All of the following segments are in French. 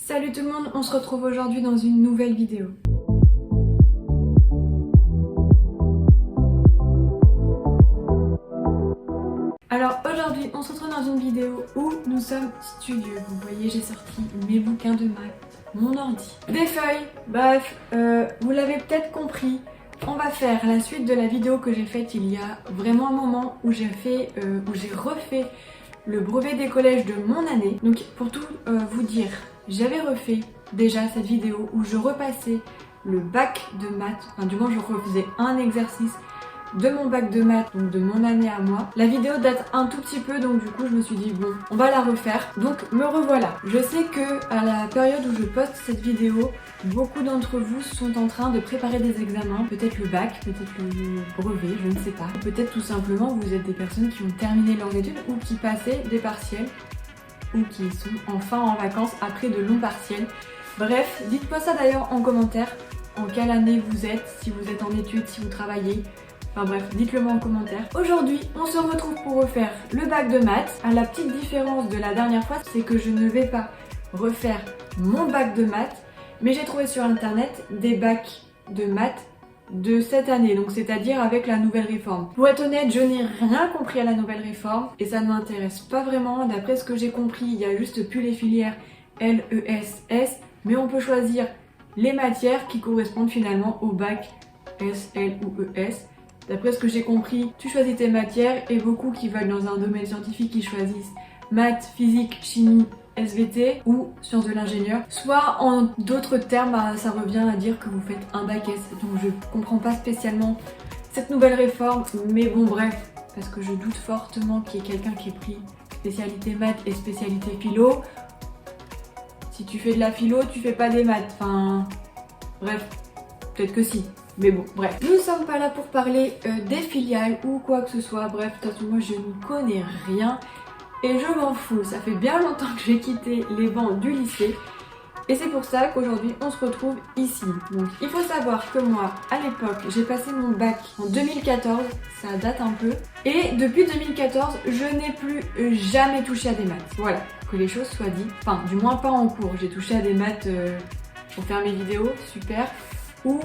Salut tout le monde, on se retrouve aujourd'hui dans une nouvelle vidéo. Alors aujourd'hui, on se retrouve dans une vidéo où nous sommes studieux. Vous voyez, j'ai sorti mes bouquins de maths, mon ordi, des feuilles, bref, vous l'avez peut-être compris. On va faire la suite de la vidéo que j'ai faite il y a vraiment un moment où j'ai refait le brevet des collèges de mon année. Donc pour tout vous dire, j'avais refait déjà cette vidéo où je repassais le bac de maths, enfin du moins je refaisais un exercice de mon bac de maths, donc de mon année à moi. La vidéo date un tout petit peu, donc du coup je me suis dit bon, on va la refaire. Donc me revoilà. Je sais que à la période où je poste cette vidéo, beaucoup d'entre vous sont en train de préparer des examens, peut-être le bac, peut-être le brevet, je ne sais pas. Peut-être tout simplement vous êtes des personnes qui ont terminé leurs études ou qui passaient des partiels ou qui sont enfin en vacances après de longs partiels. Bref, dites-moi ça d'ailleurs en commentaire, en quelle année vous êtes, si vous êtes en études, si vous travaillez. Enfin bref, dites-le moi en commentaire. Aujourd'hui, on se retrouve pour refaire le bac de maths. La petite différence de la dernière fois, c'est que je ne vais pas refaire mon bac de maths, mais j'ai trouvé sur internet des bacs de maths de cette année, donc c'est-à-dire avec la nouvelle réforme. Pour être honnête, je n'ai rien compris à la nouvelle réforme et ça ne m'intéresse pas vraiment. D'après ce que j'ai compris, il n'y a juste plus les filières L, E, S, S, mais on peut choisir les matières qui correspondent finalement au bac S, L ou ES. D'après ce que j'ai compris, tu choisis tes matières et beaucoup qui veulent dans un domaine scientifique, qui choisissent maths, physique, chimie, SVT ou sciences de l'ingénieur. Soit en d'autres termes, ça revient à dire que vous faites un bac S. Donc je comprends pas spécialement cette nouvelle réforme, mais bon bref, parce que je doute fortement qu'il y ait quelqu'un qui ait pris spécialité maths et spécialité philo. Si tu fais de la philo, tu fais pas des maths. Enfin, bref, peut-être que si. Mais bon, bref. Nous ne sommes pas là pour parler des filiales ou quoi que ce soit. Bref, de toute façon, moi je n'y connais rien. Et je m'en fous. Ça fait bien longtemps que j'ai quitté les bancs du lycée. Et c'est pour ça qu'aujourd'hui, on se retrouve ici. Donc, il faut savoir que moi, à l'époque, j'ai passé mon bac en 2014. Ça date un peu. Et depuis 2014, je n'ai plus jamais touché à des maths. Voilà, que les choses soient dites. Enfin, du moins pas en cours. J'ai touché à des maths pour faire mes vidéos. Super. Ou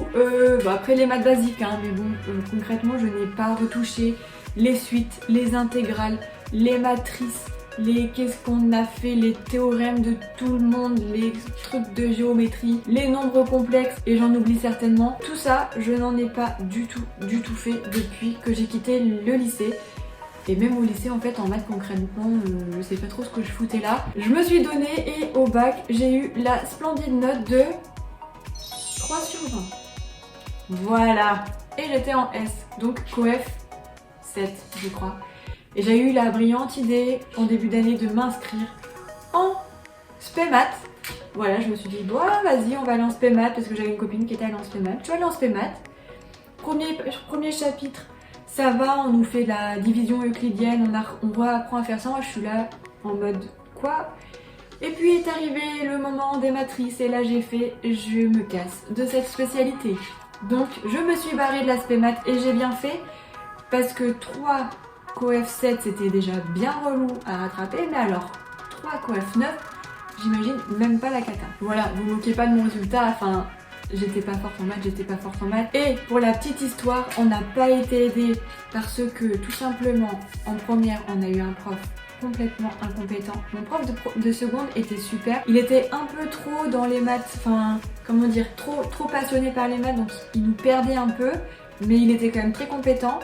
après les maths basiques, hein, mais bon, concrètement, je n'ai pas retouché les suites, les intégrales, les matrices, les qu'est-ce qu'on a fait, les théorèmes de tout le monde, les trucs de géométrie, les nombres complexes, et j'en oublie certainement. Tout ça, je n'en ai pas du tout fait depuis que j'ai quitté le lycée. Et même au lycée, en fait, en maths concrètement, je sais pas trop ce que je foutais là. Je me suis donnée et au bac, j'ai eu la splendide note de 3 sur 20. Voilà. Et j'étais en S, donc coef 7, je crois. Et j'ai eu la brillante idée en début d'année de m'inscrire en spé maths. Voilà, je me suis dit, bon, vas-y, on va aller en spé maths parce que j'avais une copine qui était allée en spé maths. Je suis allée en spé maths. Premier chapitre, ça va, on nous fait la division euclidienne, on apprend à faire ça. Moi, je suis là en mode quoi? Et puis est arrivé le moment des matrices et là j'ai fait, je me casse de cette spécialité. Donc je me suis barrée de l'aspect maths et j'ai bien fait parce que 3 coef 7 c'était déjà bien relou à rattraper, mais alors 3 coef 9, j'imagine même pas la cata. Voilà, vous moquez pas de mon résultat, enfin j'étais pas forte en maths, Et pour la petite histoire, on n'a pas été aidé parce que tout simplement en première on a eu un prof complètement incompétent. Mon prof de seconde était super. Il était un peu trop dans les maths, enfin, comment dire, trop passionné par les maths, donc il nous perdait un peu, mais il était quand même très compétent.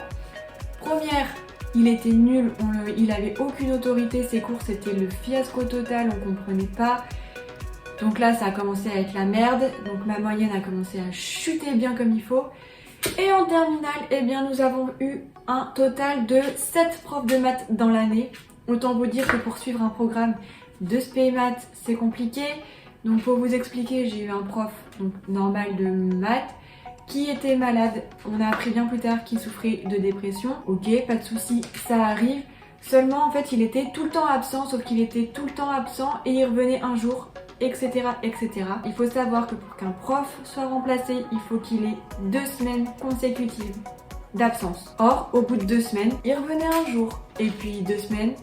Première, il était nul, il avait aucune autorité, ses cours c'était le fiasco total, on comprenait pas. Donc là, ça a commencé à être la merde, donc ma moyenne a commencé à chuter bien comme il faut. Et en terminale, eh bien, nous avons eu un total de 7 profs de maths dans l'année. Autant vous dire que pour suivre un programme de spé maths, c'est compliqué. Donc pour vous expliquer, j'ai eu un prof donc, normal de maths qui était malade. On a appris bien plus tard qu'il souffrait de dépression. Ok, pas de souci, ça arrive. Seulement en fait, il était tout le temps absent, sauf qu'il était tout le temps absent et il revenait un jour, etc. etc. Il faut savoir que pour qu'un prof soit remplacé, il faut qu'il ait 2 semaines consécutives d'absence. Or, au bout de 2 semaines, il revenait un jour. Et puis 2 semaines,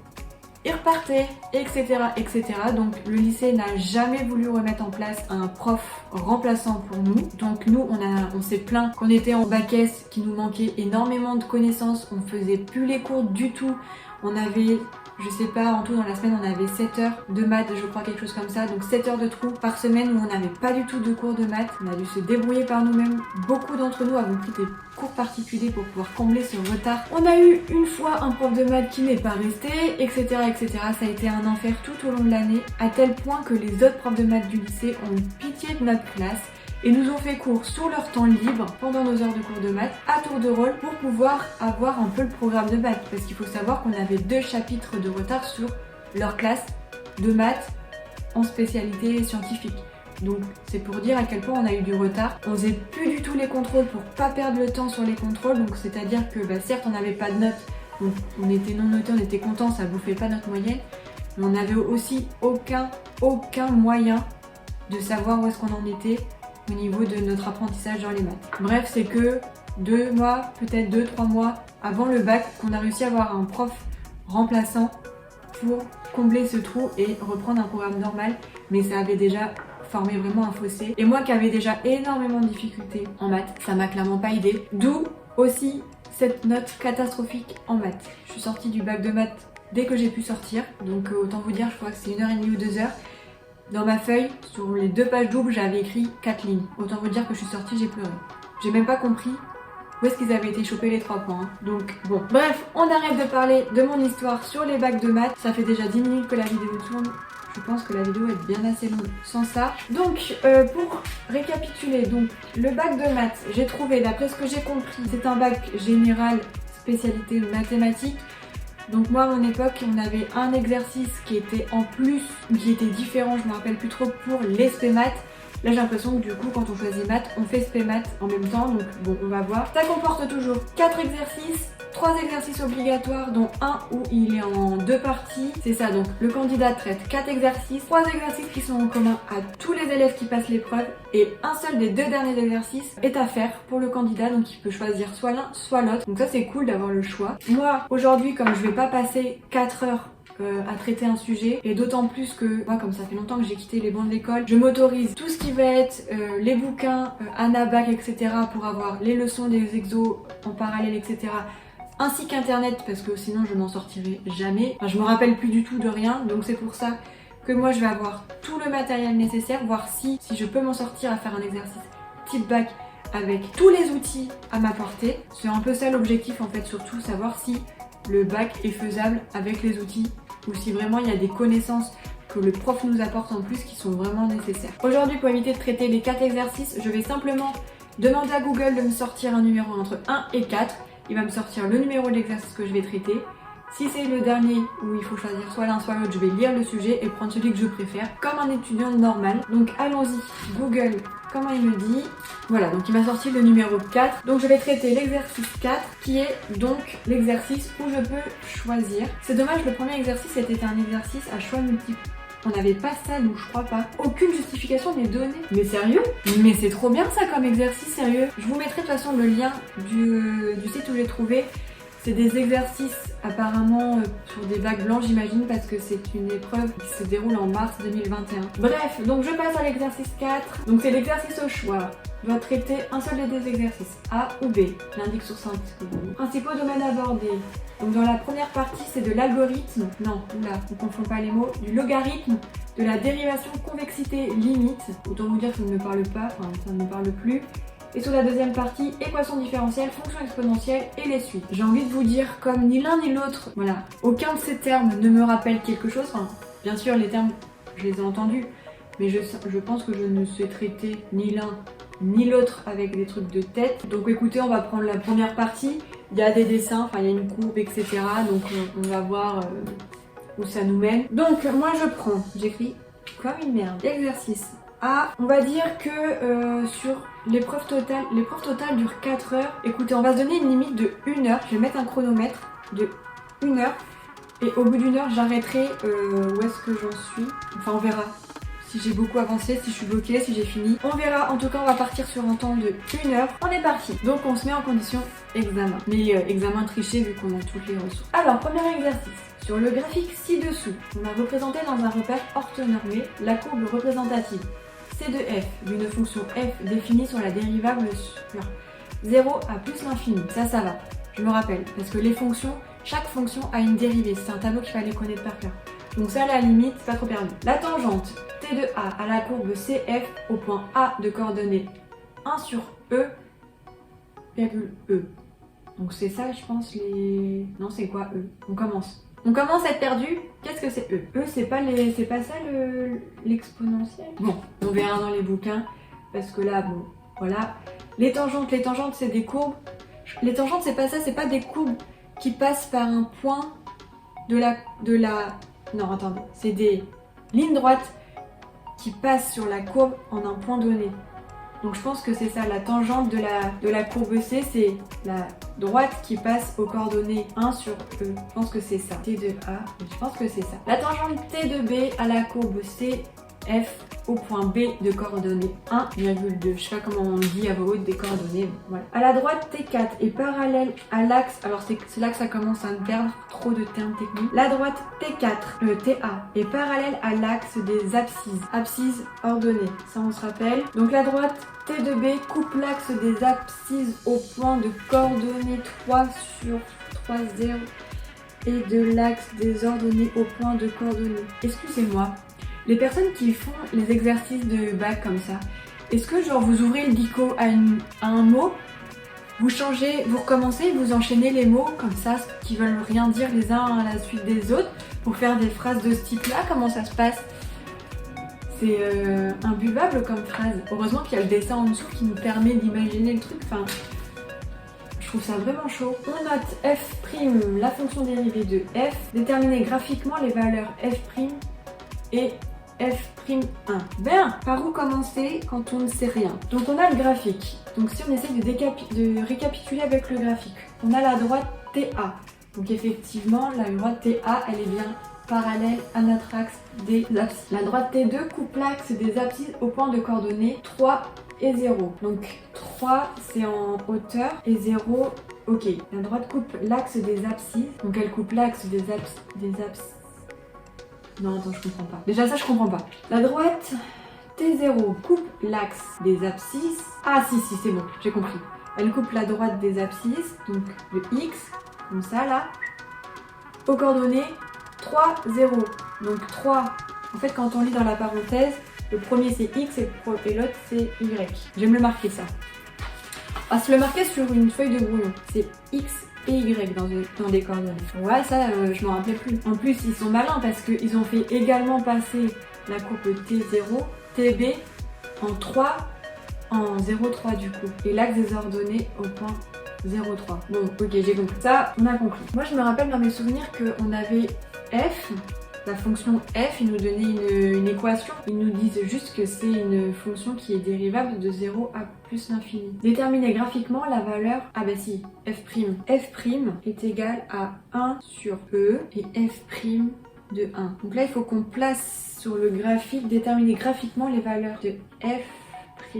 ils repartaient, etc., etc. Donc le lycée n'a jamais voulu remettre en place un prof remplaçant pour nous. Donc nous, on s'est plaint qu'on était en bac S, qu'il nous manquait énormément de connaissances, on faisait plus les cours du tout. On avait, je sais pas, en tout dans la semaine on avait 7 heures de maths, je crois, quelque chose comme ça. Donc 7 heures de trou par semaine où on n'avait pas du tout de cours de maths. On a dû se débrouiller par nous-mêmes. Beaucoup d'entre nous avons pris des cours particuliers pour pouvoir combler ce retard. On a eu une fois un prof de maths qui n'est pas resté, etc., etc. Ça a été un enfer tout au long de l'année, à tel point que les autres profs de maths du lycée ont eu pitié de notre classe et nous ont fait cours sur leur temps libre pendant nos heures de cours de maths à tour de rôle pour pouvoir avoir un peu le programme de maths, parce qu'il faut savoir qu'on avait 2 chapitres de retard sur leur classe de maths en spécialité scientifique. Donc c'est pour dire à quel point on a eu du retard. On faisait plus du tout les contrôles pour pas perdre le temps sur les contrôles, donc c'est à dire que certes on n'avait pas de notes, donc on était non noté, on était content, ça bouffait pas notre moyenne, mais on n'avait aussi aucun moyen de savoir où est-ce qu'on en était au niveau de notre apprentissage dans les maths. Bref, c'est que 2 mois, peut-être 2-3 mois avant le bac qu'on a réussi à avoir un prof remplaçant pour combler ce trou et reprendre un programme normal, mais ça avait déjà formé vraiment un fossé. Et moi qui avais déjà énormément de difficultés en maths, ça m'a clairement pas aidé. D'où aussi cette note catastrophique en maths. Je suis sortie du bac de maths dès que j'ai pu sortir, donc autant vous dire, je crois que c'est 1h30 ou 2 heures. Dans ma feuille, sur les 2 pages doubles, j'avais écrit 4 lignes. Autant vous dire que je suis sortie, j'ai pleuré. J'ai même pas compris où est-ce qu'ils avaient été chopés les 3 points. Donc bon. Bref, on arrête de parler de mon histoire sur les bacs de maths. Ça fait déjà 10 minutes que la vidéo tourne. Je pense que la vidéo est bien assez longue sans ça. Donc pour récapituler, donc le bac de maths, j'ai trouvé, d'après ce que j'ai compris, c'est un bac général spécialité mathématiques. Donc moi à mon époque on avait un exercice qui était en plus, qui était différent, je me rappelle plus trop, pour les spé maths. Là j'ai l'impression que du coup quand on choisit maths, on fait spé maths en même temps, donc bon on va voir. Ça comporte toujours 4 exercices, 3 exercices obligatoires dont un où il est en 2 parties. C'est ça, donc le candidat traite 4 exercices, 3 exercices qui sont en commun à tous les élèves qui passent l'épreuve et un seul des 2 derniers exercices est à faire pour le candidat, donc il peut choisir soit l'un soit l'autre. Donc ça c'est cool d'avoir le choix. Moi aujourd'hui comme je vais pas passer 4 heures à traiter un sujet, et d'autant plus que moi comme ça fait longtemps que j'ai quitté les bancs de l'école, je m'autorise tout ce qui va être les bouquins, Anabac, etc. pour avoir les leçons des exos en parallèle, etc. ainsi qu'internet, parce que sinon je n'en sortirai jamais. Enfin, je me rappelle plus du tout de rien, donc c'est pour ça que moi je vais avoir tout le matériel nécessaire, voir si je peux m'en sortir à faire un exercice type bac avec tous les outils à ma portée. C'est un peu ça l'objectif en fait, surtout savoir si le bac est faisable avec les outils ou si vraiment il y a des connaissances que le prof nous apporte en plus qui sont vraiment nécessaires. Aujourd'hui, pour éviter de traiter les 4 exercices, je vais simplement demander à Google de me sortir un numéro entre 1 et 4. Il va me sortir le numéro de l'exercice que je vais traiter. Si c'est le dernier où il faut choisir soit l'un soit l'autre, je vais lire le sujet et prendre celui que je préfère, comme un étudiant normal. Donc allons-y, Google, comment il me dit? Voilà, donc il m'a sorti le numéro 4. Donc je vais traiter l'exercice 4, qui est donc l'exercice où je peux choisir. C'est dommage, le premier exercice était un exercice à choix multiples. On n'avait pas ça, nous, je crois pas. Aucune justification n'est donnée. Mais sérieux? Mais c'est trop bien ça comme exercice, sérieux. Je vous mettrai de toute façon le lien du site où j'ai trouvé. C'est des exercices apparemment sur des bacs blancs, j'imagine, parce que c'est une épreuve qui se déroule en mars 2021. Bref, donc je passe à l'exercice 4. Donc c'est l'exercice au choix. Je dois traiter un seul des 2 exercices, A ou B. J'indique sur 5. Principaux domaines abordés. Donc dans la première partie, c'est de l'algorithme. Non, oula, on confond pas les mots. Du logarithme, de la dérivation convexité limite. Autant vous dire que ça ne me parle pas, enfin ça ne me parle plus. Et sur la deuxième partie, équation différentielle, fonction exponentielle et les suites. J'ai envie de vous dire, comme ni l'un ni l'autre, voilà, aucun de ces termes ne me rappelle quelque chose. Enfin, bien sûr, les termes, je les ai entendus, mais je pense que je ne sais traiter ni l'un ni l'autre avec des trucs de tête. Donc écoutez, on va prendre la première partie. Il y a des dessins, enfin il y a une courbe, etc. Donc on va voir où ça nous mène. Donc moi je prends, j'écris comme une merde. Exercice A, on va dire que sur l'épreuve totale dure 4 heures. Écoutez, on va se donner une limite de 1 heure. Je vais mettre un chronomètre de 1 heure. Et au bout d'1 heure, j'arrêterai où est-ce que j'en suis. Enfin, on verra si j'ai beaucoup avancé, si je suis bloquée, si j'ai fini. On verra. En tout cas, on va partir sur un temps de 1 heure. On est parti. Donc, on se met en condition examen. Mais examen triché vu qu'on a toutes les ressources. Alors, premier exercice. Sur le graphique ci-dessous, on a représenté dans un repère orthonormé la courbe représentative C de f d'une fonction f définie sur la dérivable sur 0 à plus l'infini. Ça va. Je me rappelle, parce que les fonctions, chaque fonction a une dérivée. C'est un tableau qu'il fallait connaître par cœur. Donc ça, à la limite, c'est pas trop perdu. La tangente T de A à la courbe CF au point A de coordonnées 1 sur E, virgule E. Donc c'est ça, je pense, les... Non, c'est quoi E? On commence à être perdu. Qu'est-ce que c'est E? E, c'est pas ça l'exponentiel? Bon, on verra dans les bouquins, parce que là, bon, voilà. Les tangentes, c'est des courbes. Les tangentes, c'est pas ça, c'est pas des courbes qui passent par un point de la... Non, attendez, c'est des lignes droites qui passent sur la courbe en un point donné. Donc je pense que c'est ça, la tangente de la courbe C, c'est la droite qui passe aux coordonnées 1 sur E. Je pense que c'est ça. T de A, je pense que c'est ça. La tangente T de B à la courbe C, F au point B de coordonnées 1,2. Je sais pas comment on dit à voix haute des coordonnées. Voilà. À la droite, T4 est parallèle à l'axe. Alors c'est là que ça commence à me perdre trop de termes techniques. La droite T4, TA, est parallèle à l'axe des abscisses. Abscisses ordonnées. Ça on se rappelle. Donc la droite T de B coupe l'axe des abscisses au point de coordonnées 3 sur 3, 0 et de l'axe des ordonnées au point de coordonnées. Excusez-moi. Les personnes qui font les exercices de bac comme ça, est-ce que genre vous ouvrez le dico à un mot, vous changez, vous recommencez, vous enchaînez les mots comme ça qui veulent rien dire les uns à la suite des autres pour faire des phrases de ce type-là? Comment ça se passe? C'est imbuvable comme phrase. Heureusement qu'il y a le dessin en dessous qui nous permet d'imaginer le truc. Enfin, je trouve ça vraiment chaud. On note f', la fonction dérivée de f, déterminer graphiquement les valeurs f' et f'1. Ben, par où commencer quand on ne sait rien? Donc on a le graphique. Donc si on essaie de récapituler avec le graphique, on a la droite TA. Donc effectivement, la droite TA, elle est bien parallèle à notre axe des abscisses. La droite T2 coupe l'axe des abscisses au point de coordonnées 3 et 0. Donc 3 c'est en hauteur et 0, ok. La droite coupe l'axe des abscisses. Donc elle coupe l'axe des abscisses. Non, attends, je comprends pas. Déjà ça, je comprends pas. La droite T0 coupe l'axe des abscisses. Ah si, c'est bon, j'ai compris. Elle coupe la droite des abscisses, donc le X, comme ça là, aux coordonnées 3, 0. Donc 3, en fait quand on lit dans la parenthèse, le premier c'est X et l'autre c'est Y. Je vais me le marquer ça. Ah, se le marquer sur une feuille de brouillon. C'est X et Y dans des coordonnées. Ouais, ça, je m'en rappelais plus. En plus, ils sont malins parce qu'ils ont fait également passer la courbe T0, TB en 3, en 0,3 du coup. Et l'axe des ordonnées au point 0,3. Bon, ok, j'ai compris. Ça, on a compris. Moi, je me rappelle dans mes souvenirs qu'on avait f, la fonction f, ils nous donnaient une équation. Ils nous disent juste que c'est une fonction qui est dérivable de 0 à plus l'infini. Déterminer graphiquement la valeur, ah bah si, f'. F' est égal à 1 sur E et f' de 1. Donc là, il faut qu'on place sur le graphique, déterminer graphiquement les valeurs de f'.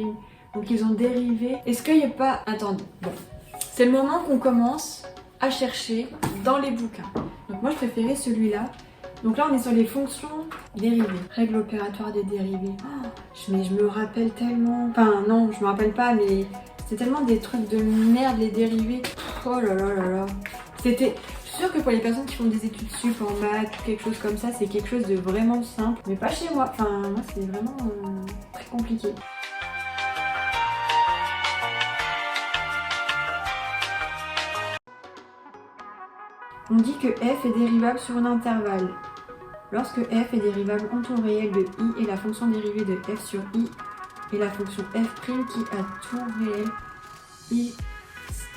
Donc ils ont dérivé. Est-ce qu'il n'y a pas... Attendez, bon. C'est le moment qu'on commence à chercher dans les bouquins. Donc moi, je préférais celui-là. Donc là, on est sur les fonctions dérivées. Règle opératoire des dérivées. Oh, mais je me rappelle tellement... Enfin, non, je me rappelle pas, mais c'est tellement des trucs de merde, les dérivés. Oh là là là là. C'était... Je suis sûre que pour les personnes qui font des études sup en maths ou quelque chose comme ça, c'est quelque chose de vraiment simple. Mais pas chez moi. Enfin, moi, c'est vraiment très compliqué. On dit que f est dérivable sur un intervalle. Lorsque f est dérivable en temps réel de i et la fonction dérivée de f sur i et la fonction f' qui à temps réel i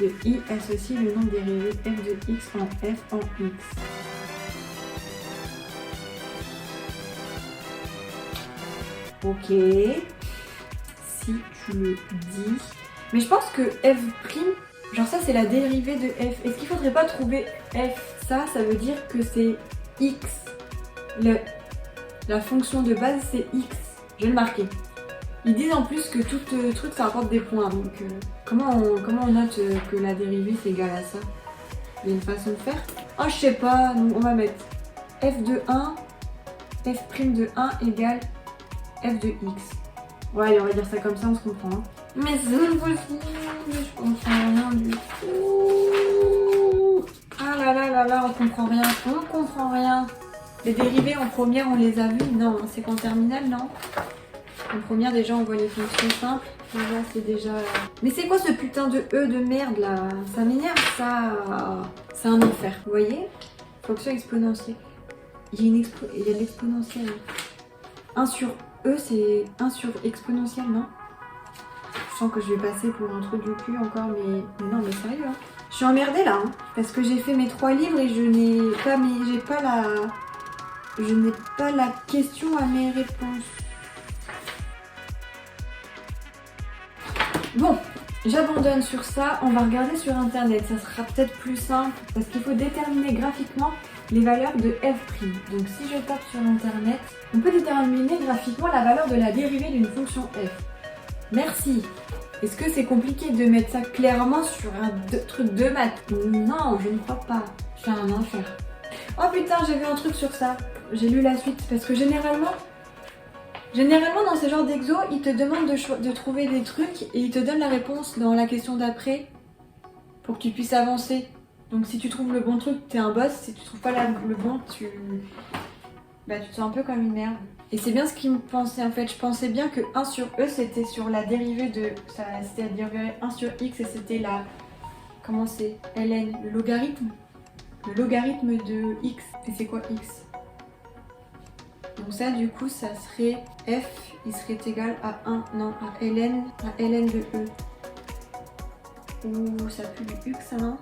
de i associe le nombre dérivé f de x en f en x. Ok, si tu le dis. Mais je pense que f', genre ça c'est la dérivée de f. Est-ce qu'il faudrait pas trouver f? Ça veut dire que c'est x. La fonction de base c'est x. Je vais le marquer. Ils disent en plus que tout truc ça rapporte des points. Donc comment on note que la dérivée c'est égal à ça? Il y a une façon de faire? Oh je sais pas, on va mettre f de 1, f' de 1 égale f de x. Ouais, allez, on va dire ça comme ça, on se comprend. Hein. Mais c'est impossible, je comprends rien du tout. Ah là là là là, on comprend rien, on comprend rien. Les dérivés en première, on les a vus? Non, c'est qu'en terminale, non. En première, déjà, on voit les fonctions simples. Déjà, c'est déjà... Mais c'est quoi ce putain de E de merde, là? Ça m'énerve, ça. C'est un enfer. Vous voyez? Fonction exponentielle. Il y a de l'exponentielle. 1 sur E, c'est 1 sur exponentielle, non? Je sens que je vais passer pour un truc du cul encore, mais non, mais sérieux, hein. Je suis emmerdée, là, hein, parce que j'ai fait mes 3 livres et je n'ai pas la question à mes réponses. Bon, j'abandonne sur ça, on va regarder sur internet, ça sera peut-être plus simple parce qu'il faut déterminer graphiquement les valeurs de f'. Donc si je tape sur internet, on peut déterminer graphiquement la valeur de la dérivée d'une fonction f. Merci. Est-ce que c'est compliqué de mettre ça clairement sur un truc de maths? Non, je ne crois pas. C'est un enfer. Oh putain, j'ai vu un truc sur ça. J'ai lu la suite parce que généralement dans ces genres d'exos, ils te demandent de trouver des trucs et ils te donnent la réponse dans la question d'après pour que tu puisses avancer. Donc si tu trouves le bon truc, t'es un boss. Si tu trouves pas le bon, tu te sens un peu comme une merde. Et c'est bien ce qui me pensait en fait. Je pensais bien que 1 sur E c'était sur la dérivée de... C'était la dérivée 1 sur X et c'était la... Comment c'est? ln, le logarithme. Le logarithme de X. Et c'est quoi X? Donc ça du coup ça serait F, il serait égal à 1, non, à ln de E. Ouh, ça pue du X ça non?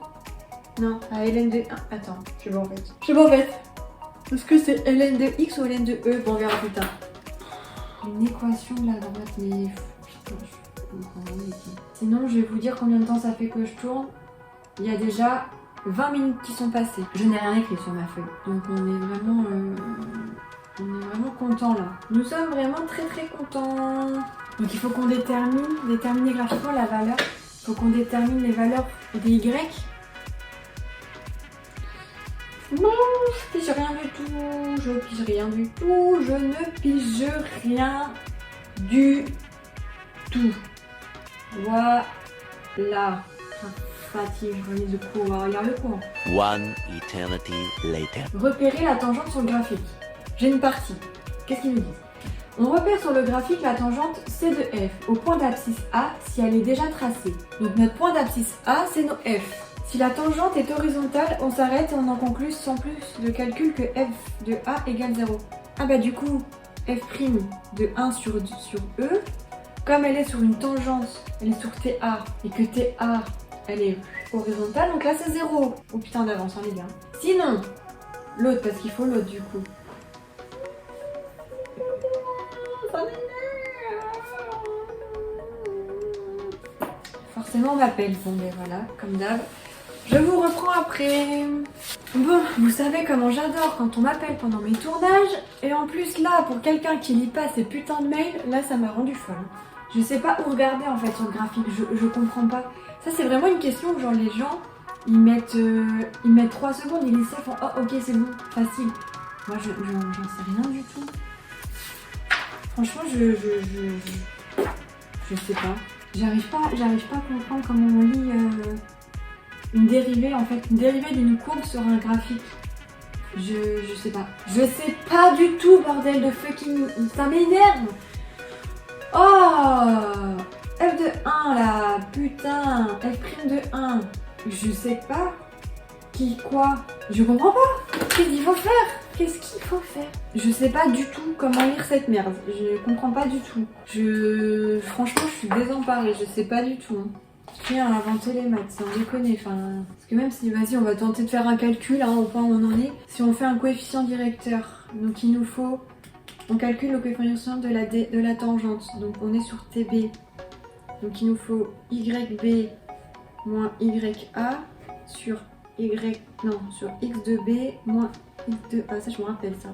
Non, à ln de 1. Attends, je sais pas en fait. Est-ce que c'est ln de X ou ln de E? Bon, on verra plus tard. Une équation de la droite, mais... Putain, sinon, je vais vous dire combien de temps ça fait que je tourne. Il y a déjà 20 minutes qui sont passées. Je n'ai rien écrit sur ma feuille. Donc on est vraiment content là. Nous sommes vraiment très très contents. Donc il faut qu'on déterminer graphiquement la valeur. Il faut qu'on détermine les valeurs des Y. Non, je pige rien du tout. Je ne pige rien du tout. Voilà. Fatigue, je relis le cours, on va regarder le cours. One eternity later. Repérer la tangente sur le graphique. J'ai une partie. Qu'est-ce qu'ils nous disent? On repère sur le graphique la tangente C de F au point d'abscisse A si elle est déjà tracée. Donc notre point d'abscisse A, c'est nos F. Si la tangente est horizontale, on s'arrête et on en conclut sans plus de calcul que f de A égale 0. Ah bah du coup, f' de 1 sur E, comme elle est sur une tangente, elle est sur TA, et que TA, elle est horizontale, donc là c'est 0. Oh putain d'avance, on est bien. Sinon, l'autre, parce qu'il faut l'autre du coup. Forcément on m'appelle, bon mais voilà, comme d'hab. Je vous reprends après. Bon, vous savez comment j'adore quand on m'appelle pendant mes tournages. Et en plus là, pour quelqu'un qui lit pas ces putains de mails, là ça m'a rendu folle. Je sais pas où regarder en fait sur le graphique, je comprends pas. Ça c'est vraiment une question où genre les gens, ils mettent 3 secondes, ils lisent ça, font oh ok c'est bon, facile. Moi j'en sais rien du tout. Franchement je sais pas. J'arrive pas à comprendre comment on lit... une dérivée d'une courbe sur un graphique. Je sais pas. Je sais pas du tout, bordel de fucking... Ça m'énerve. Oh, F de 1 là, putain. F' de 1. Je sais pas. Quoi? Je comprends pas. Qu'est-ce qu'il faut faire? Je sais pas du tout comment lire cette merde. Je comprends pas du tout. Franchement, je suis désemparée. Je sais pas du tout. Je viens à inventer les maths, sans déconner. Parce que même si, vas-y, on va tenter de faire un calcul, hein, au point où on en est. Si on fait un coefficient directeur, donc il nous faut... On calcule le coefficient de la tangente. Donc on est sur TB. Donc il nous faut YB moins YA sur sur X de B moins X de A. Ça, je me rappelle ça.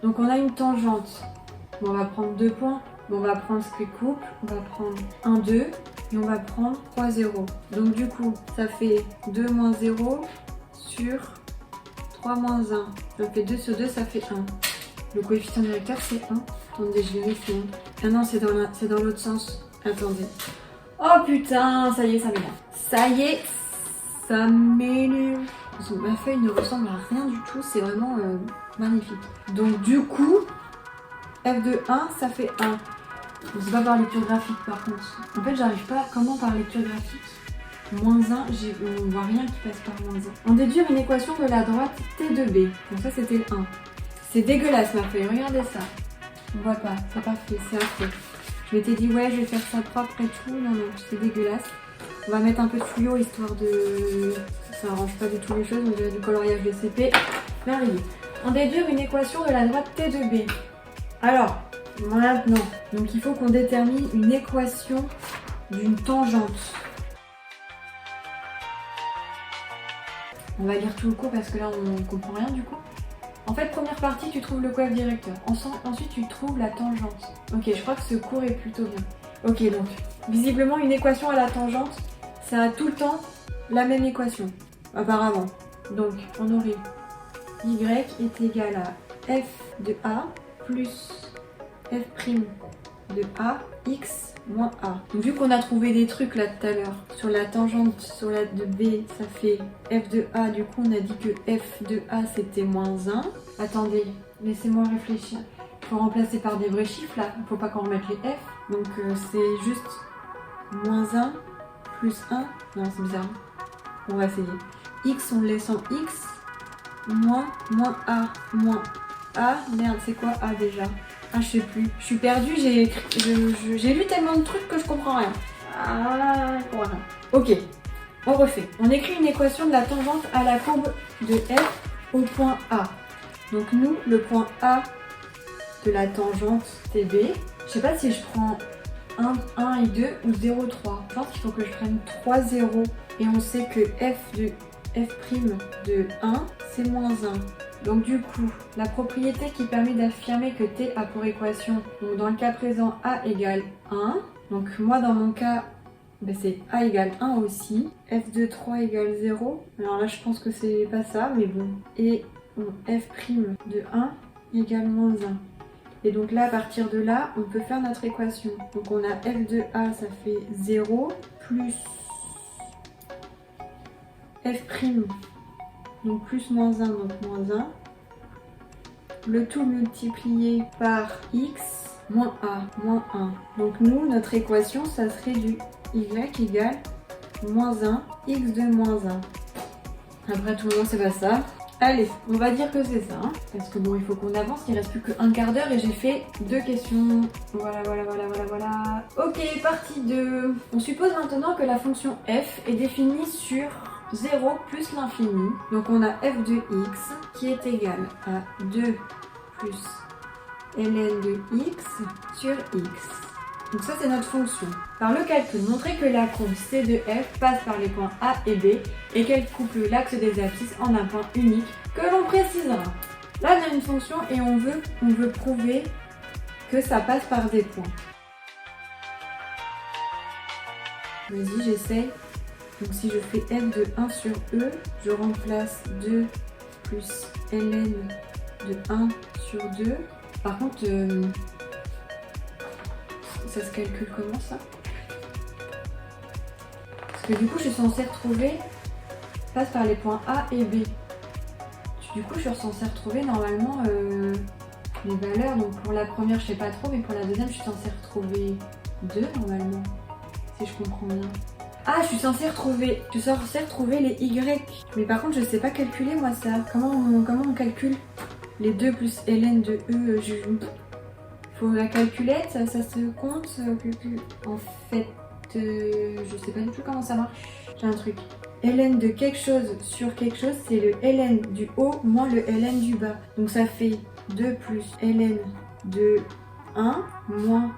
Donc on a une tangente. Bon, on va prendre 2 points. Bon, on va prendre ce qui couple. On va prendre 1, 2. Et on va prendre 3, 0. Donc du coup, ça fait 2 moins 0 sur 3 moins 1, ça me fait 2 sur 2, ça fait 1. Le coefficient directeur, c'est 1. Attendez, je vérifie. Ah non, c'est dans l'autre sens. Attendez. Oh putain, ça y est, ça m'énerve. Ça y est, ça m'énerve. Ma feuille ne ressemble à rien du tout, c'est vraiment magnifique. Donc du coup, f de 1, ça fait 1. C'est pas par lecture graphique par contre. En fait, j'arrive pas. Comment par lecture graphique? Moins 1, on voit rien qui passe par moins 1. On déduire une équation de la droite T de B. Donc ça, c'était le 1. C'est dégueulasse ma feuille, regardez ça. On voit pas, c'est pas fait, c'est affreux. Je m'étais dit, ouais, je vais faire ça propre et tout. Non, non, c'est dégueulasse. On va mettre un peu de fluo histoire de... Ça arrange pas du tout les choses, on dirait du coloriage de CP. Merveilleux. On déduire une équation de la droite T de B. Alors, maintenant, donc il faut qu'on détermine une équation d'une tangente. On va lire tout le cours parce que là on comprend rien du coup. En fait, première partie, tu trouves le coef directeur. Ensuite, tu trouves la tangente. Ok, je crois que ce cours est plutôt bien. Ok, donc, visiblement, une équation à la tangente, ça a tout le temps la même équation, apparemment. Donc, on aurait y est égal à f de a plus f' de a x moins a. Donc, vu qu'on a trouvé des trucs là tout à l'heure, sur la tangente sur la de b, ça fait f de a, du coup on a dit que f de a c'était moins 1. Attendez, laissez-moi réfléchir. Il faut remplacer par des vrais chiffres là, il ne faut pas qu'on remette les f. Donc c'est juste moins 1 plus 1. Non, c'est bizarre. On va essayer. X, on le laisse en x, moins a, moins a. Merde, c'est quoi a déjà? Ah, je sais plus. Je suis perdue, j'ai lu tellement de trucs que je comprends rien. Ah, voilà. Ok, on refait. On écrit une équation de la tangente à la courbe de f au point A. Donc nous, le point A de la tangente TB, je sais pas si je prends 1 et 2 ou 0, 3. Je pense qu'il faut que je prenne 3 0. Et on sait que f' de 1, c'est moins 1. Donc du coup, la propriété qui permet d'affirmer que t a pour équation, donc dans le cas présent, a égale 1. Donc moi dans mon cas, ben c'est a égale 1 aussi. f de 3 égale 0. Alors là je pense que c'est pas ça, mais bon. Et bon, f' de 1 égale moins 1. Et donc là, à partir de là, on peut faire notre équation. Donc on a f de a, ça fait 0, plus f', donc plus moins 1, donc moins 1. Le tout multiplié par x, moins a, moins 1. Donc nous, notre équation, ça serait du y égale moins 1, x de moins 1. Après tout le monde, c'est pas ça. Allez, on va dire que c'est ça, hein, parce que bon, il faut qu'on avance, il reste plus qu'un quart d'heure et j'ai fait 2 questions. Voilà. Ok, partie 2. On suppose maintenant que la fonction f est définie sur 0 plus l'infini. Donc on a f de x qui est égal à 2 plus ln de x sur x. Donc ça c'est notre fonction. Par le calcul, montrer que la courbe C de f passe par les points A et B et qu'elle couple l'axe des abscisses en un point unique que l'on précisera. Là on a une fonction et on veut prouver que ça passe par des points. Vas-y, j'essaye. Donc si je fais f de 1 sur e, je remplace 2 plus ln de 1 sur 2. Par contre, ça se calcule comment ça? Parce que du coup, je suis censée retrouver passe par les points A et B. Du coup, je suis censée retrouver normalement les valeurs. Donc pour la première, je sais pas trop, mais pour la deuxième, je suis censée retrouver 2 normalement, si je comprends bien. Ah, je suis censée retrouver les Y. Mais par contre, je sais pas calculer moi ça. Comment on calcule les 2 plus ln de E? Faut la calculette, ça se compte. En fait, je sais pas du tout comment ça marche. J'ai un truc. ln de quelque chose sur quelque chose, c'est le ln du haut moins le ln du bas. Donc ça fait 2 plus ln de 1 moins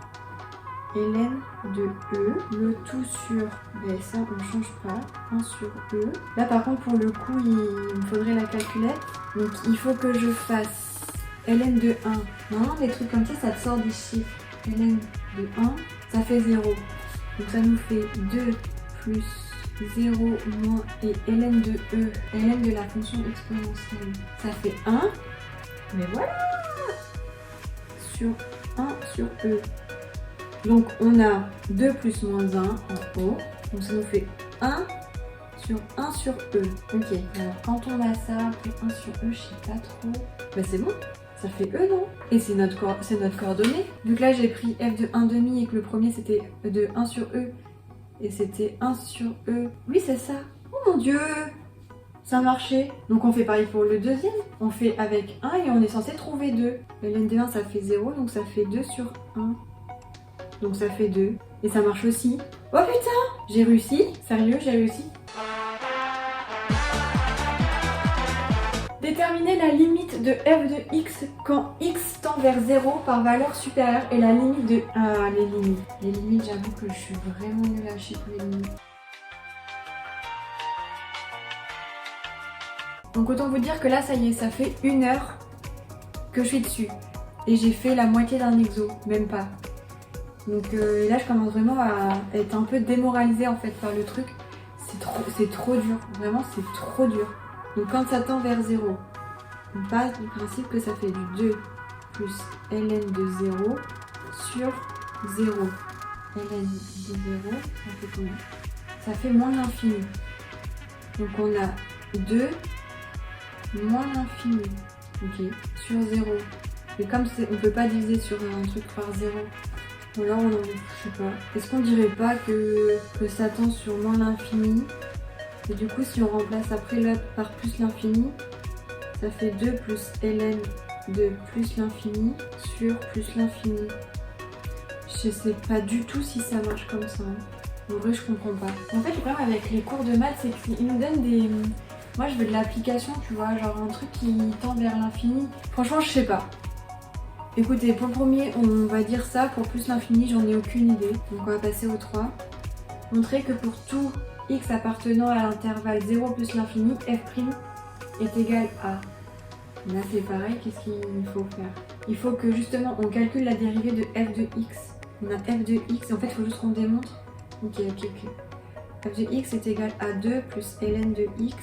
ln de E, le tout sur, ben ça on change pas, 1 sur E. Là par contre pour le coup il me faudrait la calculette, donc il faut que je fasse ln de 1. Normalement des trucs comme ça te sort des chiffres. Ln de 1, ça fait 0. Donc ça nous fait 2 plus 0 moins et ln de e, ln de la fonction exponentielle, ça fait 1. Mais voilà, sur 1 sur e. Donc on a 2 plus moins 1 en haut, donc ça nous fait 1 sur 1 sur e. Ok, alors quand on a ça, après 1 sur e, je sais pas trop. Bah c'est bon, ça fait e non? Et c'est notre coordonnée. Donc là j'ai pris f de 1,5 et que le premier c'était de 1 sur e. Et c'était 1 sur e. Oui c'est ça. Oh mon dieu, ça a marché. Donc on fait pareil pour le deuxième. On fait avec 1 et on est censé trouver 2. Ln de 1 ça fait 0, donc ça fait 2 sur 1. Donc ça fait 2. Et ça marche aussi. Oh putain, j'ai réussi. Sérieux, j'ai réussi. Déterminer la limite de f de x quand x tend vers 0 par valeur supérieure et la limite de... Ah, les limites. Les limites, j'avoue que je suis vraiment nulle à chier pour les limites. Donc autant vous dire que là, ça y est, ça fait 1 heure que je suis dessus. Et j'ai fait la moitié d'un exo, même pas. Donc là, je commence vraiment à être un peu démoralisée en fait par le truc. C'est trop dur, vraiment c'est trop dur. Donc quand ça tend vers 0, on passe du principe que ça fait du 2 plus ln de 0 sur 0. Ln de 0, ça fait combien? Ça fait moins l'infini. Donc on a 2 moins l'infini. Ok, sur 0. Et comme on peut pas diviser sur un truc par 0, ou alors on en je sais pas. Est-ce qu'on dirait pas que ça tend sur moins l'infini? Et du coup, si on remplace après là par plus l'infini, ça fait 2 plus ln de plus l'infini sur plus l'infini. Je sais pas du tout si ça marche comme ça. En vrai, je comprends pas. En fait, le problème avec les cours de maths, c'est qu'ils nous donnent des... Moi, je veux de l'application, tu vois, genre un truc qui tend vers l'infini. Franchement, je sais pas. Écoutez, pour le premier, on va dire ça. Pour plus l'infini, j'en ai aucune idée. Donc, on va passer au 3. Montrer que pour tout x appartenant à l'intervalle 0 plus l'infini, f' est égal à... Là c'est pareil, qu'est-ce qu'il faut faire? Il faut que justement on calcule la dérivée de f de x. On a f de x, en fait il faut juste qu'on démontre. Ok. F de x est égal à 2 plus ln de x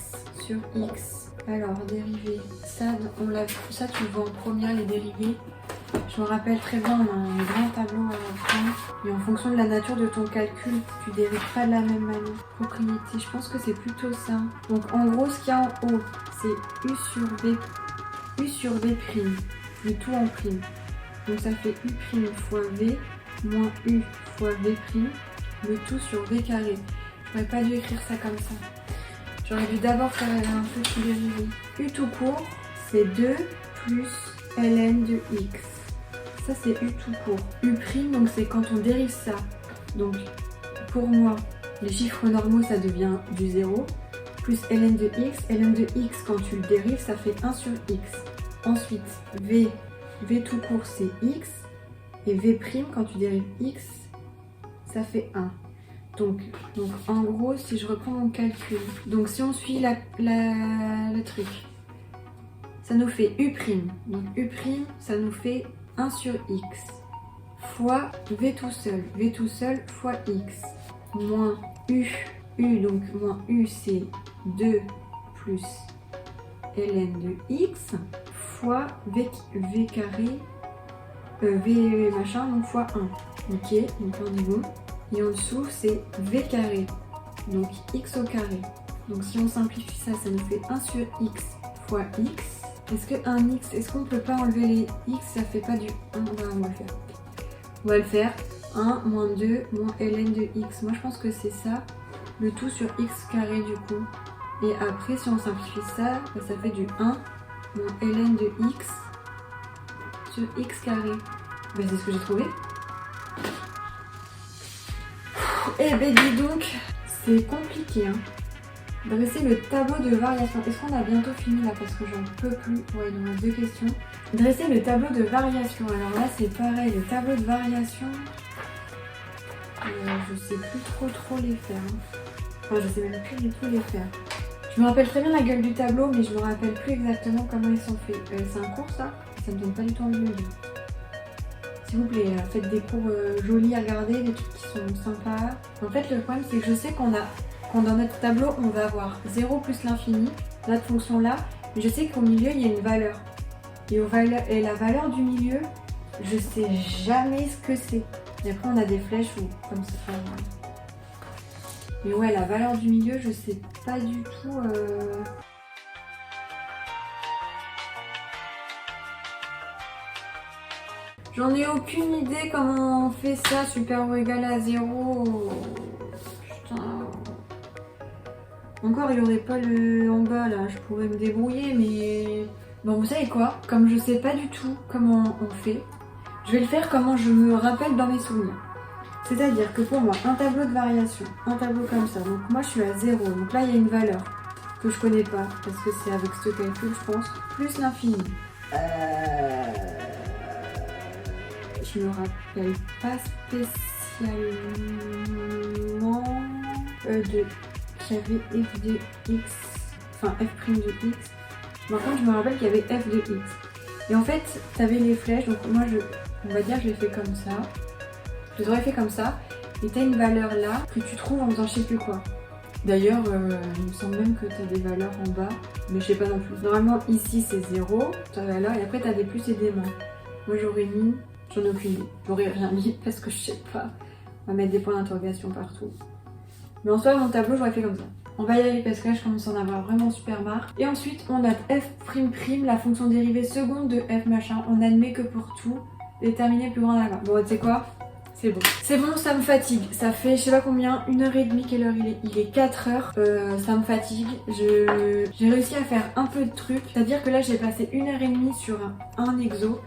sur x. Alors dérivée, ça tu le vois en première, les dérivées. Je me rappelle très bien, on a un grand tableau à la fin. Et en fonction de la nature de ton calcul, tu dérives pas de la même manière. Propriété, je pense que c'est plutôt ça. Donc en gros, ce qu'il y a en haut, c'est u sur v prime. Le tout en prime. Donc ça fait u prime fois v moins u fois v prime. Le tout sur v carré. J'aurais pas dû écrire ça comme ça. J'aurais dû d'abord faire un petit dérivé. U tout court, c'est 2 plus ln de x. Ça c'est u tout court. U prime, donc c'est quand on dérive ça. Donc pour moi, les chiffres normaux ça devient du 0. Plus ln de x. Ln de x quand tu le dérives ça fait 1 sur x. Ensuite v tout court c'est x. Et v prime quand tu dérives x ça fait 1. Donc en gros si je reprends mon calcul. Donc si on suit le truc. Ça nous fait u'. Donc u', ça nous fait 1 sur x fois v tout seul fois x moins u, donc moins u c'est 2 plus ln de x fois v carré, v machin, donc fois 1. Ok, donc on est bon. Et en dessous c'est v carré, donc x au carré. Donc si on simplifie ça, ça nous fait 1 sur x fois x. Est-ce que un x, est-ce qu'on peut pas enlever les x, ça fait pas du 1, on va le faire. On va le faire, 1 moins 2 moins ln de x. Moi je pense que c'est ça, le tout sur x carré du coup. Et après si on simplifie ça, ça fait du 1 moins ln de x sur x carré. Ben, c'est ce que j'ai trouvé. Eh ben dis donc, c'est compliqué hein. Dresser le tableau de variation. Est-ce qu'on a bientôt fini là parce que j'en peux plus? Ouais, il nous reste 2 questions. Dresser le tableau de variation. Alors là c'est pareil, le tableau de variation. Je sais plus trop les faire. Enfin je sais même plus du tout les faire. Je me rappelle très bien la gueule du tableau mais je me rappelle plus exactement comment ils sont faits. C'est un cours ça? Ça me donne pas du tout envie de le dire. S'il vous plaît, faites des cours jolis à regarder, des trucs qui sont sympas. En fait le problème c'est que je sais qu'on a quand dans notre tableau, on va avoir 0 plus l'infini, notre fonction-là, mais je sais qu'au milieu, il y a une valeur. Et la valeur du milieu, je sais jamais ce que c'est. Et après, on a des flèches ou comme ça. Mais ouais, la valeur du milieu, je sais pas du tout. J'en ai aucune idée comment on fait ça, super ou égal à 0. Putain. Encore, il n'y aurait pas le en bas là, je pourrais me débrouiller, mais... Bon, vous savez quoi? Comme je sais pas du tout comment on fait, je vais le faire comment je me rappelle dans mes souvenirs. C'est-à-dire que pour moi, un tableau de variation, un tableau comme ça, donc moi je suis à 0, donc là il y a une valeur que je connais pas, parce que c'est avec ce calcul je pense, plus l'infini. Je me rappelle pas spécialement qu'il y avait f de x, enfin f' de x. Par contre, je me rappelle qu'il y avait f de x. Et en fait, tu avais les flèches, donc moi, on va dire que je l'ai fait comme ça. Je les aurais fait comme ça. Et tu as une valeur là que tu trouves en faisant je sais plus quoi. D'ailleurs, il me semble même que tu as des valeurs en bas, mais je sais pas non plus. Normalement, ici, c'est 0, ta valeur, et après, tu as des plus et des moins. Moi, j'aurais mis, j'en ai aucune idée. J'aurais rien mis parce que je sais pas. On va mettre des points d'interrogation partout. Mais en soi, mon tableau, j'aurais fait comme ça. On va y aller parce que là, je commence à en avoir vraiment super marre. Et ensuite, on a f'', la fonction dérivée seconde de f machin. On admet que pour tout, déterminer plus grand à la main. Bon, tu sais quoi? C'est bon. C'est bon, ça me fatigue. Ça fait je sais pas combien, 1h30, quelle heure il est? Il est 4h. Ça me fatigue. J'ai réussi à faire un peu de trucs. C'est-à-dire que là, j'ai passé 1h30 sur un exo.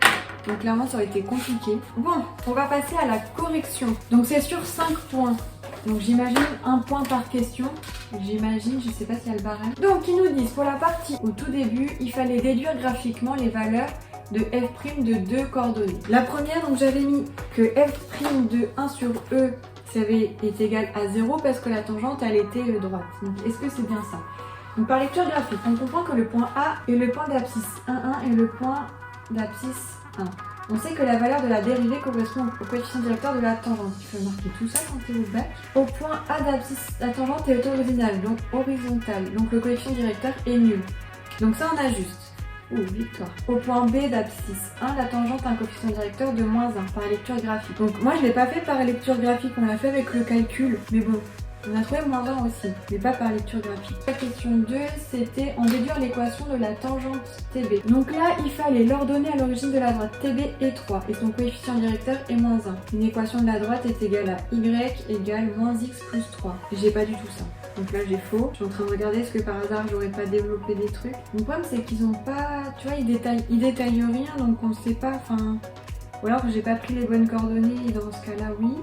Donc clairement, ça aurait été compliqué. Bon, on va passer à la correction. Donc c'est sur 5 points. Donc j'imagine un point par question. J'imagine, je sais pas s'il y a le barème. Donc ils nous disent pour la partie au tout début, il fallait déduire graphiquement les valeurs de f' de deux coordonnées. La première, donc j'avais mis que f' de 1 sur e est égal à 0 parce que la tangente elle était droite. Donc est-ce que c'est bien ça? Donc par lecture graphique, on comprend que le point A est le point d'abscisse 1, 1 et le point d'abscisse 1. On sait que la valeur de la dérivée correspond au coefficient directeur de la tangente. Il faut marquer tout ça quand tu es au bac. Au point A d'abscisse, la tangente est horizontale, donc le coefficient directeur est nul. Donc ça on ajuste. Victoire. Au point B d'abscisse 1, la tangente a un coefficient directeur de moins 1 par lecture graphique. Donc moi je l'ai pas fait par lecture graphique, on l'a fait avec le calcul, mais bon. On a trouvé moins 1 aussi, mais pas par lecture graphique. La question 2, c'était en déduire l'équation de la tangente TB. Donc là, il fallait l'ordonner à l'origine de la droite. TB est 3 et son coefficient directeur est moins 1. Une équation de la droite est égale à y égale moins x plus 3. J'ai pas du tout ça. Donc là, j'ai faux. Je suis en train de regarder est-ce que par hasard, j'aurais pas développé des trucs. Le problème, c'est qu'ils ont pas... Tu vois, ils détaillent rien, donc on sait pas... Enfin... Ou alors que j'ai pas pris les bonnes coordonnées et dans ce cas-là, oui.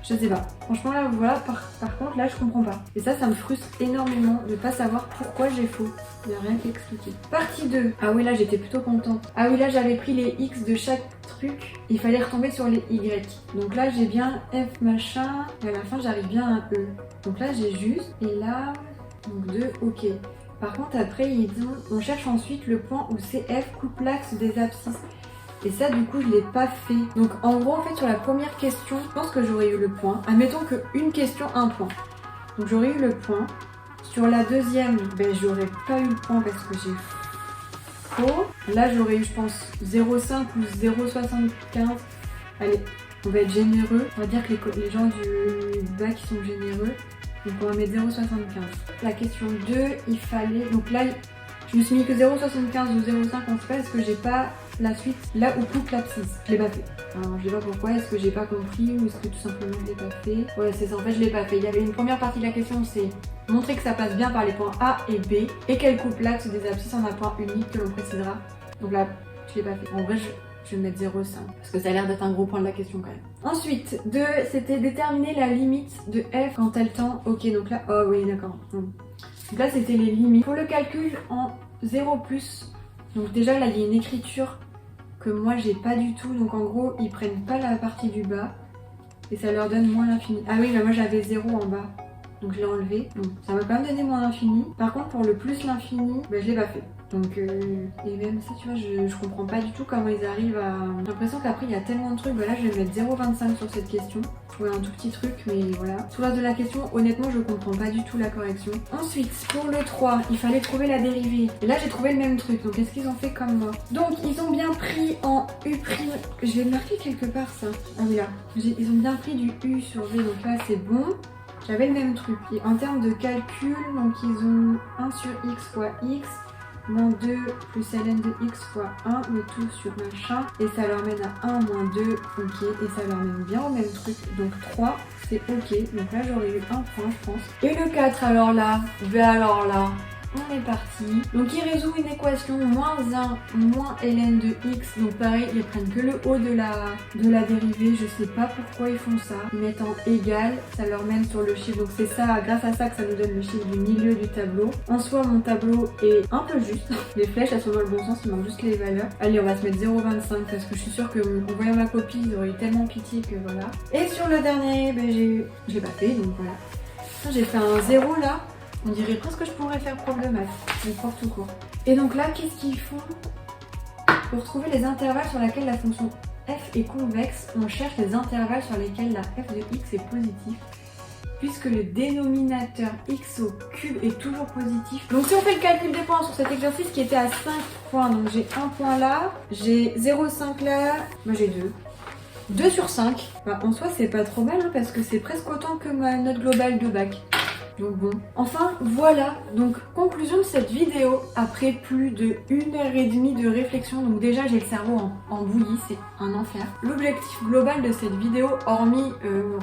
Je sais pas. Franchement là voilà, par contre là je comprends pas. Et ça me frustre énormément de pas savoir pourquoi j'ai faux. Il n'y a rien qui expliqué. Partie 2. Ah oui là j'étais plutôt contente. Ah oui là j'avais pris les x de chaque truc. Il fallait retomber sur les y. Donc là j'ai bien f machin. Et à la fin j'arrive bien à un e. Donc là j'ai juste. Et là, donc 2, ok. Par contre après ils disent on cherche ensuite le point où CF coupe l'axe des abscisses. Et ça du coup je l'ai pas fait. Donc en gros en fait sur la première question, je pense que j'aurais eu le point. Admettons qu'une question, un point. Donc j'aurais eu le point. Sur la deuxième, ben j'aurais pas eu le point parce que j'ai faux. Là j'aurais eu je pense 0,5 ou 0,75. Allez, on va être généreux. On va dire que les gens du bac ils sont généreux. Donc on va mettre 0,75. La question 2, il fallait... Donc là, je me suis mis que 0,75 ou 0,5, on sait pas, est-ce que j'ai pas la suite là où coupe l'abscisse? Je l'ai pas fait. Alors je sais pas pourquoi, est-ce que j'ai pas compris ou est-ce que tout simplement je l'ai pas fait? Ouais c'est ça, en fait je l'ai pas fait. Il y avait une première partie de la question, c'est montrer que ça passe bien par les points A et B et qu'elle coupe l'axe des abscisses en un point unique que l'on précisera. Donc là, je l'ai pas fait. En vrai, je vais mettre 0,5 parce que ça a l'air d'être un gros point de la question quand même. Ensuite, 2, c'était déterminer la limite de f quand elle tend. Ok, donc là, oh oui, d'accord. Donc là, c'était les limites. Pour le calcul en 0+, donc déjà là, il y a une écriture que moi, j'ai pas du tout. Donc en gros, ils prennent pas la partie du bas et ça leur donne moins l'infini. Ah oui, mais moi, j'avais 0 en bas. Donc je l'ai enlevé. Donc ça m'a quand même donné moins l'infini. Par contre, pour le plus l'infini, ben, je l'ai pas fait. Donc, et même ça, tu vois, je comprends pas du tout comment ils arrivent à... J'ai l'impression qu'après, il y a tellement de trucs. Voilà, je vais mettre 0,25 sur cette question. Je trouvais un tout petit truc, mais voilà. Sur la de la question, honnêtement, je comprends pas du tout la correction. Ensuite, pour le 3, il fallait trouver la dérivée. Et là, j'ai trouvé le même truc. Donc, est-ce qu'ils ont fait comme moi? Donc, ils ont bien pris en U'... Je vais marquer quelque part, ça. Ah oui, là. Ils ont bien pris du U sur V, donc là, c'est bon. J'avais le même truc. Et en termes de calcul, donc, ils ont 1 sur X fois X. Moins 2 plus ln de x fois 1, le tout sur machin, et ça leur mène à 1 moins 2, ok, et ça leur mène bien au même truc, donc 3, c'est ok, donc là j'aurais eu un point je pense. Et le 4 alors là, on est parti. Donc il résout une équation moins 1 moins ln de x. Donc pareil, ils prennent que le haut de la dérivée. Je sais pas pourquoi ils font ça. Ils mettent en égal, ça leur mène sur le chiffre. Donc c'est ça, grâce à ça que ça nous donne le chiffre du milieu du tableau. En soi, mon tableau est un peu juste. Les flèches, elles sont dans le bon sens, il manque juste les valeurs. Allez, on va se mettre 0,25 parce que je suis sûre qu'en voyant ma copie, ils auraient eu tellement pitié que voilà. Et sur le dernier, ben, je l'ai pas fait, donc voilà. J'ai fait un 0 là. On dirait presque que je pourrais faire prof de maths, mais prof tout court. Et donc là, qu'est-ce qu'ils font? Pour trouver les intervalles sur lesquels la fonction f est convexe, on cherche les intervalles sur lesquels la f de x est positif, puisque le dénominateur x au cube est toujours positif. Donc si on fait le calcul des points sur cet exercice qui était à 5 points, donc j'ai 1 point là, j'ai 0,5 là, moi j'ai 2. 2 sur 5, bah, en soi c'est pas trop mal hein, parce que c'est presque autant que ma note globale de bac. Donc bon, enfin voilà, donc conclusion de cette vidéo, après plus de 1h30 de réflexion, donc déjà j'ai le cerveau en bouillie, c'est un enfer. L'objectif global de cette vidéo, hormis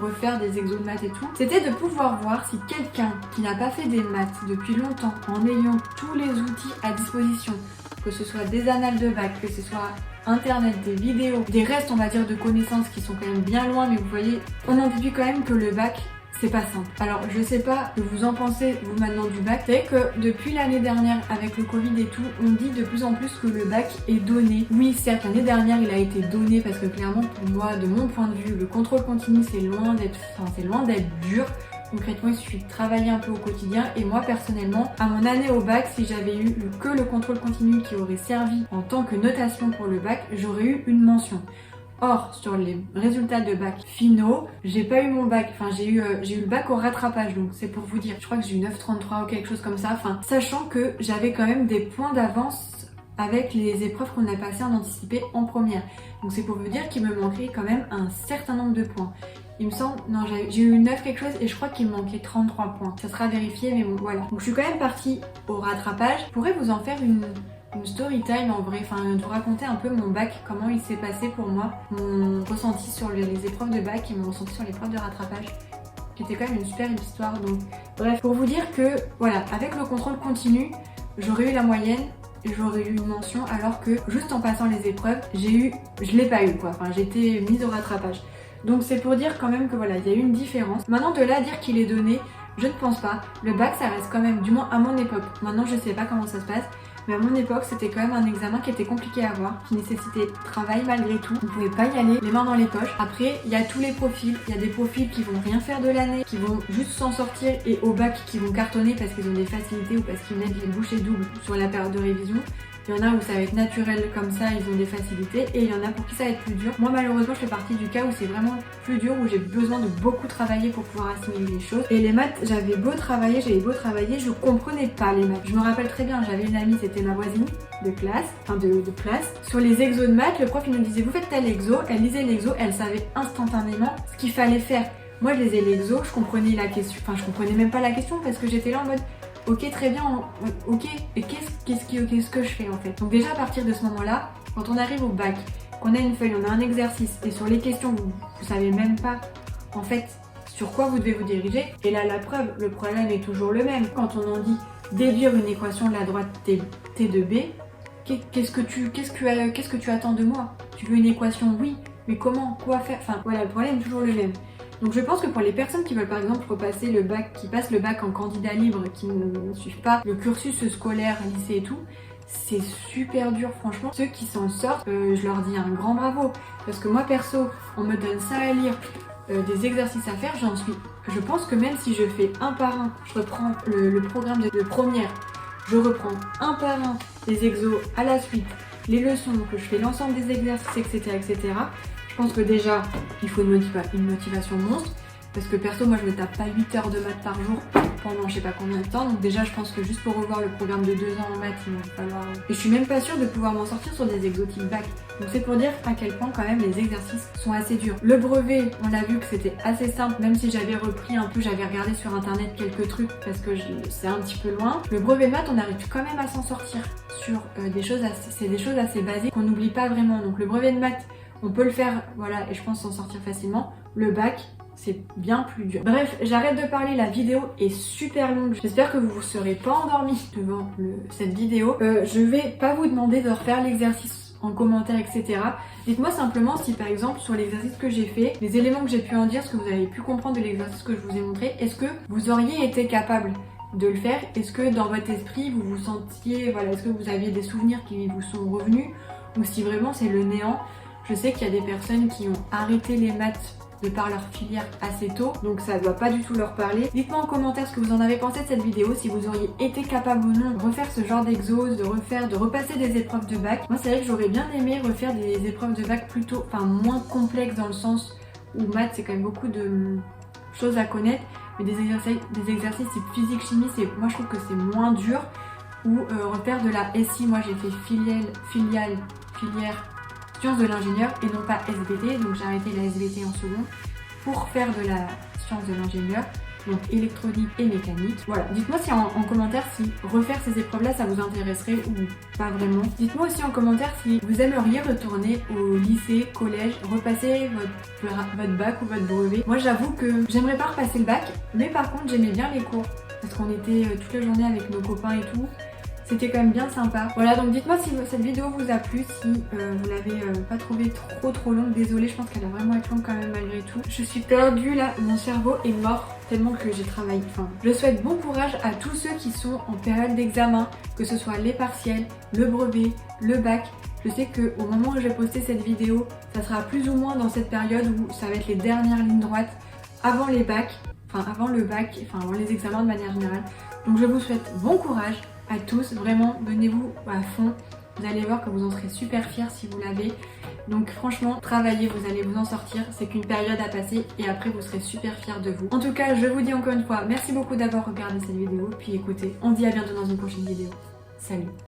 refaire des exos de maths et tout, c'était de pouvoir voir si quelqu'un qui n'a pas fait des maths depuis longtemps, en ayant tous les outils à disposition, que ce soit des annales de bac, que ce soit internet, des vidéos, des restes on va dire de connaissances qui sont quand même bien loin, mais vous voyez, on en déduit quand même que le bac, c'est pas simple. Alors je sais pas ce que vous en pensez vous maintenant du bac. C'est que depuis l'année dernière avec le Covid et tout, on dit de plus en plus que le bac est donné. Oui certes l'année dernière il a été donné parce que clairement pour moi de mon point de vue le contrôle continu c'est loin d'être dur. Concrètement, il suffit de travailler un peu au quotidien et moi personnellement, à mon année au bac, si j'avais eu que le contrôle continu qui aurait servi en tant que notation pour le bac, j'aurais eu une mention. Or, sur les résultats de bac finaux, j'ai pas eu mon bac, enfin j'ai eu le bac au rattrapage, donc c'est pour vous dire, je crois que j'ai eu 9,33 ou quelque chose comme ça, enfin sachant que j'avais quand même des points d'avance avec les épreuves qu'on a passées en anticipé en première. Donc c'est pour vous dire qu'il me manquait quand même un certain nombre de points. Il me semble, non j'ai eu 9 quelque chose et je crois qu'il me manquait 33 points. Ça sera vérifié mais bon voilà. Donc je suis quand même partie au rattrapage. Je pourrais vous en faire une story time en vrai, enfin de vous raconter un peu mon bac, comment il s'est passé pour moi, mon ressenti sur les épreuves de bac et mon ressenti sur l'épreuve de rattrapage, qui était quand même une super histoire. Donc bref, pour vous dire que voilà, avec le contrôle continu, j'aurais eu la moyenne, j'aurais eu une mention, alors que juste en passant les épreuves, je l'ai pas eu quoi, enfin j'ai été mise au rattrapage. Donc c'est pour dire quand même que voilà, il y a eu une différence. Maintenant de là à dire qu'il est donné, je ne pense pas. Le bac ça reste quand même, du moins à mon époque, maintenant je sais pas comment ça se passe, mais à mon époque, c'était quand même un examen qui était compliqué à avoir, qui nécessitait travail malgré tout. On pouvait pas y aller les mains dans les poches. Après, il y a tous les profils. Il y a des profils qui vont rien faire de l'année, qui vont juste s'en sortir, et au bac qui vont cartonner parce qu'ils ont des facilités ou parce qu'ils mettent les bouchées doubles sur la période de révision. Il y en a où ça va être naturel comme ça, ils ont des facilités, et il y en a pour qui ça va être plus dur. Moi malheureusement je fais partie du cas où c'est vraiment plus dur, où j'ai besoin de beaucoup travailler pour pouvoir assimiler les choses. Et les maths, j'avais beau travailler, je comprenais pas les maths. Je me rappelle très bien, j'avais une amie, c'était ma voisine de classe, de classe. Sur les exos de maths, le prof il nous disait vous faites tel exo, elle lisait l'exo, elle savait instantanément ce qu'il fallait faire. Moi je lisais l'exo, je comprenais la question, enfin je comprenais même pas la question parce que j'étais là en mode ok très bien, ok, et qu'est-ce que je fais en fait? Donc déjà à partir de ce moment-là, quand on arrive au bac, qu'on a une feuille, on a un exercice, et sur les questions vous savez même pas en fait sur quoi vous devez vous diriger, et là la preuve, le problème est toujours le même. Quand on en dit déduire une équation de la droite t de b, qu'est-ce que tu attends de moi? Tu veux une équation? Oui, mais comment? Quoi faire? Enfin voilà, le problème est toujours le même. Donc je pense que pour les personnes qui veulent par exemple repasser le bac, qui passent le bac en candidat libre, qui ne suivent pas le cursus scolaire, lycée et tout, c'est super dur franchement. Ceux qui s'en sortent, je leur dis un grand bravo. Parce que moi perso, on me donne ça à lire, des exercices à faire, je pense que même si je fais un par un, je reprends le programme de première, je reprends un par un les exos à la suite, les leçons, que je fais l'ensemble des exercices, etc., etc. Je pense que déjà, il faut une motivation monstre. Parce que perso, moi je me tape pas 8 heures de maths par jour pendant je sais pas combien de temps. Donc déjà, je pense que juste pour revoir le programme de 2 ans en maths, il va falloir... Et je suis même pas sûre de pouvoir m'en sortir sur des exotiques bac. Donc c'est pour dire à quel point quand même les exercices sont assez durs. Le brevet, on a vu que c'était assez simple, même si j'avais repris un peu, j'avais regardé sur internet quelques trucs parce que c'est un petit peu loin. Le brevet maths, on arrive quand même à s'en sortir sur des choses assez basiques qu'on n'oublie pas vraiment. Donc le brevet de maths, on peut le faire, voilà, et je pense s'en sortir facilement. Le bac, c'est bien plus dur. Bref, j'arrête de parler, la vidéo est super longue. J'espère que vous vous serez pas endormis devant cette vidéo. Je vais pas vous demander de refaire l'exercice en commentaire, etc. Dites-moi simplement si par exemple sur l'exercice que j'ai fait, les éléments que j'ai pu en dire, ce que vous avez pu comprendre de l'exercice que je vous ai montré, est-ce que vous auriez été capable de le faire? Est-ce que dans votre esprit vous vous sentiez, voilà, est-ce que vous aviez des souvenirs qui vous sont revenus? Ou si vraiment c'est le néant? Je sais qu'il y a des personnes qui ont arrêté les maths de par leur filière assez tôt, donc ça ne doit pas du tout leur parler. Dites-moi en commentaire ce que vous en avez pensé de cette vidéo, si vous auriez été capable ou non de refaire ce genre d'exos, de repasser des épreuves de bac. Moi c'est vrai que j'aurais bien aimé refaire des épreuves de bac plutôt, moins complexes dans le sens où maths c'est quand même beaucoup de choses à connaître, mais des exercices type physique, chimie, moi je trouve que c'est moins dur, ou refaire de la SI, moi j'ai fait filière sciences de l'ingénieur et non pas SVT, donc j'ai arrêté la SVT en seconde pour faire de la science de l'ingénieur, donc électronique et mécanique. Voilà, dites-moi si en commentaire si refaire ces épreuves-là ça vous intéresserait ou pas vraiment. Dites-moi aussi en commentaire si vous aimeriez retourner au lycée, collège, repasser votre bac ou votre brevet. Moi j'avoue que j'aimerais pas repasser le bac, mais par contre j'aimais bien les cours, parce qu'on était toute la journée avec nos copains et tout. C'était quand même bien sympa. Voilà, donc dites-moi si cette vidéo vous a plu, si vous l'avez pas trouvée trop longue. Désolée, je pense qu'elle va vraiment être longue quand même malgré tout. Je suis perdue là, mon cerveau est mort tellement que j'ai travaillé. Enfin, je souhaite bon courage à tous ceux qui sont en période d'examen, que ce soit les partiels, le brevet, le bac. Je sais qu'au moment où je vais poster cette vidéo, ça sera plus ou moins dans cette période où ça va être les dernières lignes droites avant les bacs, avant les examens de manière générale. Donc je vous souhaite bon courage à tous, vraiment donnez-vous à fond, vous allez voir que vous en serez super fiers si vous l'avez. Donc franchement, travaillez, vous allez vous en sortir, c'est qu'une période à passer et après vous serez super fiers de vous. En tout cas, je vous dis encore une fois, merci beaucoup d'avoir regardé cette vidéo, puis écoutez, on se dit à bientôt dans une prochaine vidéo. Salut!